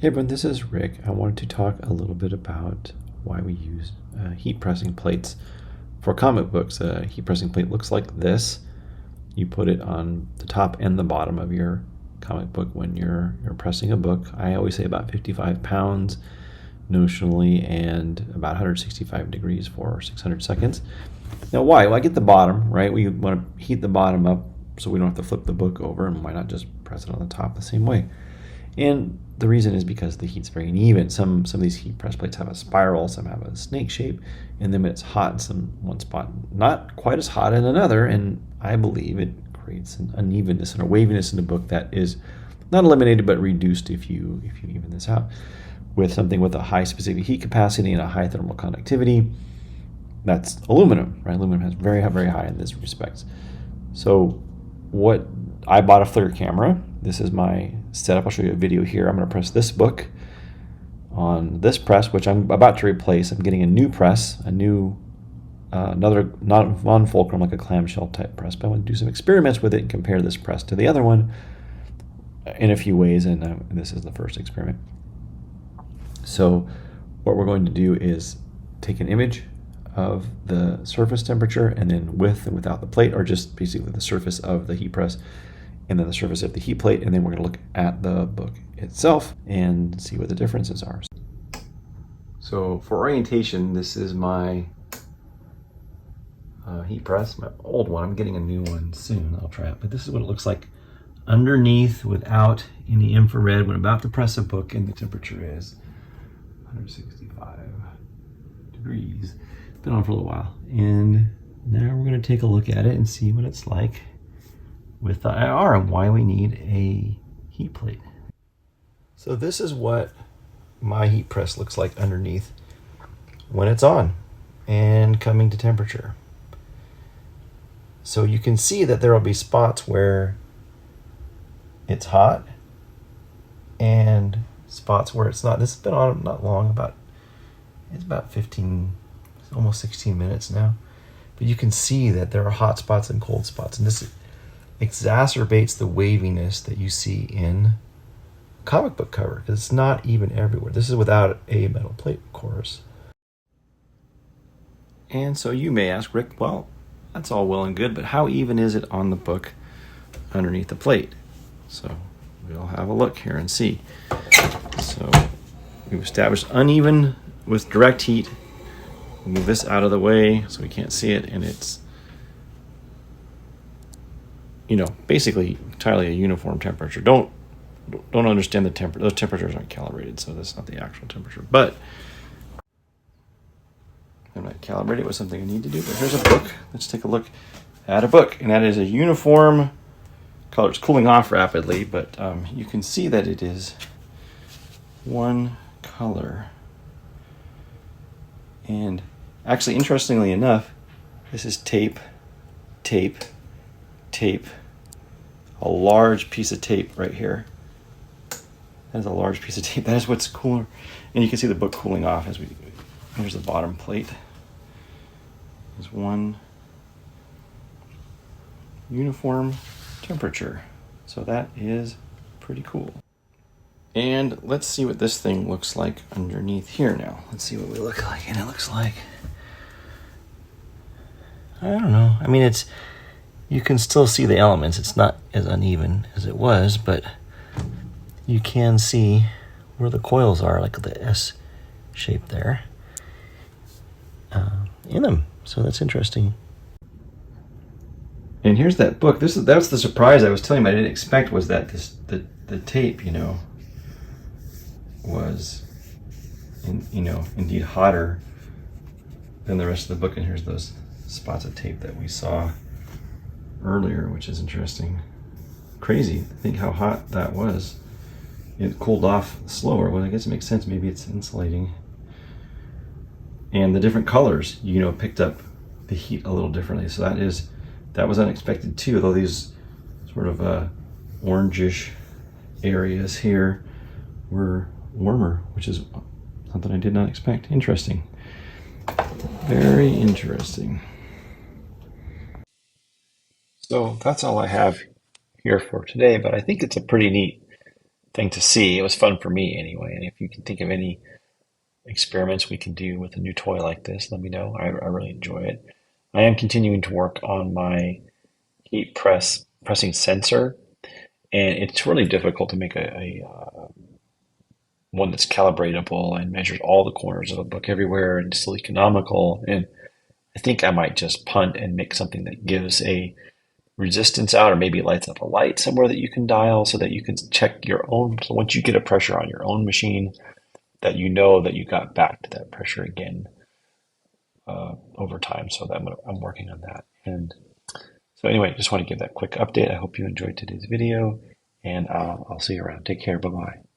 Hey everyone, this is Rick. I wanted to talk a little bit about why we use heat pressing plates for comic books. A heat pressing plate looks like this. You put it on the top and the bottom of your comic book when you're pressing a book. I always say about 55 pounds notionally and about 165 degrees for 600 seconds. Now why? Well, I get the bottom, right? We want to heat the bottom up so we don't have to flip the book over, and why not just press it on the top the same way? And the reason is because the heat's very uneven. Some of these heat press plates have a spiral, some have a snake shape, and then when it's hot in one spot, not quite as hot in another, and I believe it creates an unevenness and a waviness in the book that is not eliminated but reduced if you even this out. With something with a high specific heat capacity and a high thermal conductivity, that's aluminum, right? Aluminum has very high in this respects. So what I bought a FLIR camera. This is my setup. I'll show you a video here. I'm going to press this book on this press, which I'm about to replace. I'm getting a new press, another non-fulcrum, like a clamshell type press. But I want to do some experiments with it and compare this press to the other one in a few ways, and this is the first experiment. So what we're going to do is take an image of the surface temperature, and then with and without the plate, or just basically the surface of the heat press, and then the surface of the heat plate, and then we're going to look at the book itself and see what the differences are. So for orientation, this is my heat press, my old one. I'm getting a new one soon. I'll try it, but this is what it looks like underneath without any infrared when I'm about to press a book, and the temperature is 165 degrees. It's been on for a little while, and now we're going to take a look at it and see what it's like with the IR and why we need a heat plate. So this is what my heat press looks like underneath when it's on and coming to temperature. So you can see that there will be spots where it's hot and spots where it's not. This has been on not long, it's about 15, almost 16 minutes now. But you can see that there are hot spots and cold spots, and this exacerbates the waviness that you see in comic book cover, because it's not even everywhere. This is without a metal plate, of course. And so you may ask, Rick, well, that's all well and good, but how even is it on the book underneath the plate? So we'll have a look here and see. So we've established uneven with direct heat. We'll move this out of the way so we can't see it, and it's basically entirely a uniform temperature. Don't understand the temperature. Those temperatures aren't calibrated, so that's not the actual temperature. But I'm not calibrated with something I need to do. But here's a book. Let's take a look at a book, and that is a uniform color. It's cooling off rapidly, but you can see that it is one color. And actually, interestingly enough, this is tape, a large piece of tape right here. That is a large piece of tape. That is what's cooler. And you can see the book cooling off here's the bottom plate. There's one uniform temperature. So that is pretty cool. And let's see what this thing looks like underneath here now. Let's see what we look like. And it looks like, I don't know. I mean, you can still see the elements. It's not as uneven as it was, but you can see where the coils are, like the S shape there, in them. So that's interesting. And here's that book. That's the surprise I was telling you I didn't expect, was that the tape, was indeed hotter than the rest of the book. And here's those spots of tape that we saw earlier, which is interesting. Crazy to think how hot that was. It cooled off slower. Well, I guess it makes sense. Maybe it's insulating. And the different colors, picked up the heat a little differently. So that was unexpected too, though these sort of orangish areas here were warmer, which is something I did not expect. Interesting. Very interesting. So that's all I have here for today, but I think it's a pretty neat thing to see. It was fun for me anyway. And if you can think of any experiments we can do with a new toy like this, let me know. I really enjoy it. I am continuing to work on my pressing sensor, and it's really difficult to make a one that's calibratable and measures all the corners of a book everywhere and still economical. And I think I might just punt and make something that gives a resistance out, or maybe lights up a light somewhere that you can dial so that you can check your own. So once you get a pressure on your own machine, that you know that you got back to that pressure again over time. So that I'm working on that. And so anyway, just want to give that quick update. I hope you enjoyed today's video, and I'll see you around. Take care. Bye-bye.